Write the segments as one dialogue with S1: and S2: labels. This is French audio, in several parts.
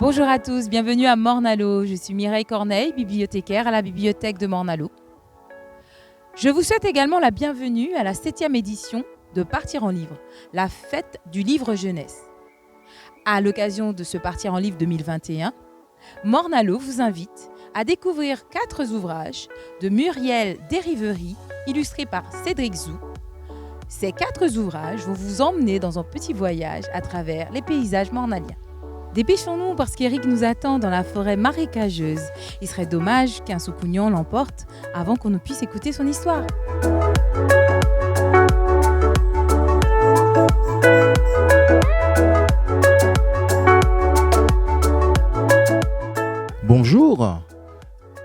S1: Bonjour à tous, bienvenue à Morne-à-l'eau. Je suis Mireille Corneille, bibliothécaire à la bibliothèque de Morne-à-l'eau. Je vous souhaite également la bienvenue à la 7e édition de Partir en livre, la fête du livre jeunesse. À l'occasion de ce Partir en livre 2021, Morne-à-l'eau vous invite à découvrir 4 ouvrages de Muriel Desriveries, illustrés par Cédric Zou. Ces 4 ouvrages vont vous emmener dans un petit voyage à travers les paysages mornaliens. Dépêchons-nous parce qu'Éric nous attend dans la forêt marécageuse. Il serait dommage qu'un soucougnon l'emporte avant qu'on ne puisse écouter son histoire.
S2: Bonjour,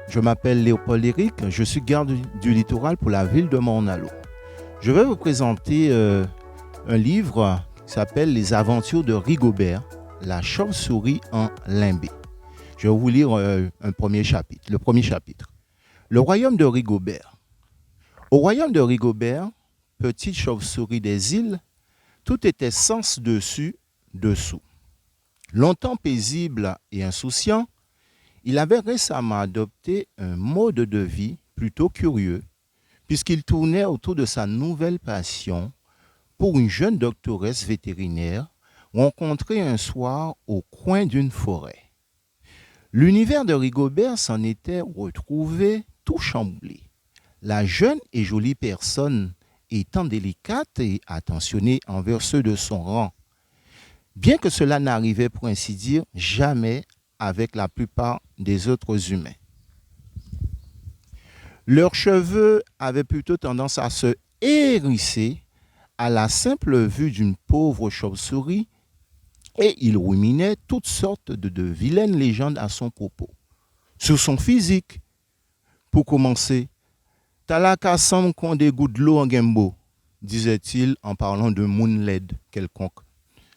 S2: je m'appelle Léopold Éric, je suis garde du littoral pour la ville de Morne-à-l'eau. Je vais vous présenter un livre qui s'appelle Les aventures de Rigobert, la chauve-souris en limbé. Je vais vous lire le premier chapitre. Le royaume de Rigobert. Au royaume de Rigobert, petite chauve-souris des îles, tout était sens dessus, dessous. Longtemps paisible et insouciant, il avait récemment adopté un mode de vie plutôt curieux, puisqu'il tournait autour de sa nouvelle passion pour une jeune doctoresse vétérinaire rencontrée un soir au coin d'une forêt. L'univers de Rigobert s'en était retrouvé tout chamboulé. La jeune et jolie personne étant délicate et attentionnée envers ceux de son rang, bien que cela n'arrivait pour ainsi dire jamais avec la plupart des autres humains. Leurs cheveux avaient plutôt tendance à se hérisser à la simple vue d'une pauvre chauve-souris et ils ruminaient toutes sortes de vilaines légendes à son propos. Sur son physique, pour commencer, « Talaka semble qu'on dégoûte l'eau en gembo », disait-il en parlant de Moonled quelconque,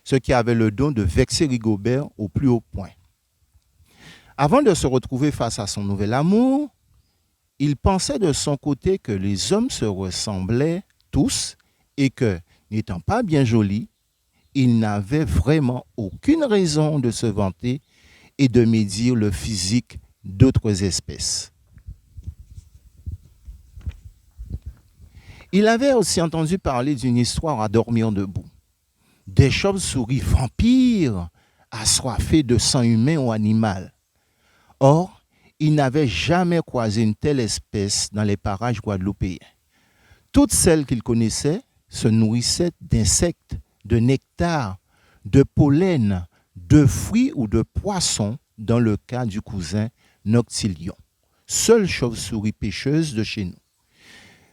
S2: ce qui avait le don de vexer Rigobert au plus haut point. Avant de se retrouver face à son nouvel amour, il pensait de son côté que les hommes se ressemblaient tous et que, n'étant pas bien jolis, il n'avait vraiment aucune raison de se vanter et de médire le physique d'autres espèces. Il avait aussi entendu parler d'une histoire à dormir debout. Des chauves-souris vampires assoiffées de sang humain ou animal. Or, il n'avait jamais croisé une telle espèce dans les parages guadeloupéens. Toutes celles qu'il connaissait se nourrissaient d'insectes, de nectar, de pollen, de fruits ou de poissons, dans le cas du cousin Noctilion, seule chauve-souris pêcheuse de chez nous,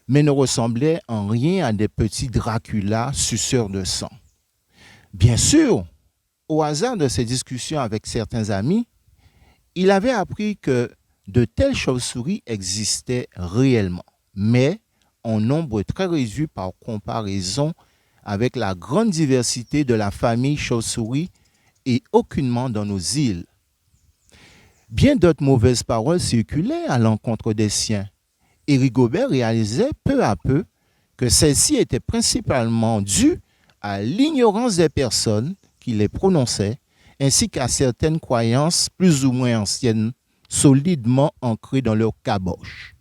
S2: mais ne ressemblait en rien à des petits Dracula suceurs de sang. Bien sûr, au hasard de ses discussions avec certains amis, il avait appris que de telles chauves-souris existaient réellement, mais en nombre très réduit par comparaison avec la grande diversité de la famille chauve-souris et aucunement dans nos îles. Bien d'autres mauvaises paroles circulaient à l'encontre des siens, et Rigobert réalisait peu à peu que celles-ci étaient principalement dues à l'ignorance des personnes qui les prononçaient, ainsi qu'à certaines croyances plus ou moins anciennes, solidement ancrées dans leur caboche.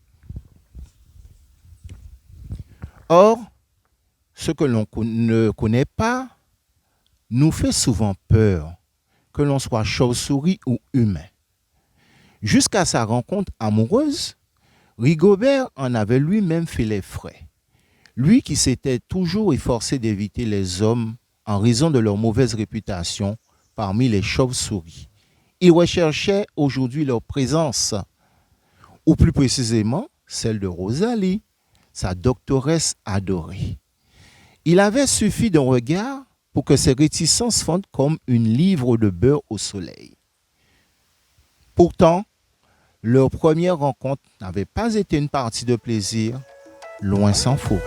S2: Or, ce que l'on ne connaît pas nous fait souvent peur, que l'on soit chauve-souris ou humain. Jusqu'à sa rencontre amoureuse, Rigobert en avait lui-même fait les frais. Lui qui s'était toujours efforcé d'éviter les hommes en raison de leur mauvaise réputation parmi les chauves-souris. Il recherchait aujourd'hui leur présence, ou plus précisément celle de Rosalie, sa doctoresse adorée. Il avait suffi d'un regard pour que ses réticences fondent comme une livre de beurre au soleil. Pourtant, leur première rencontre n'avait pas été une partie de plaisir, loin s'en faut.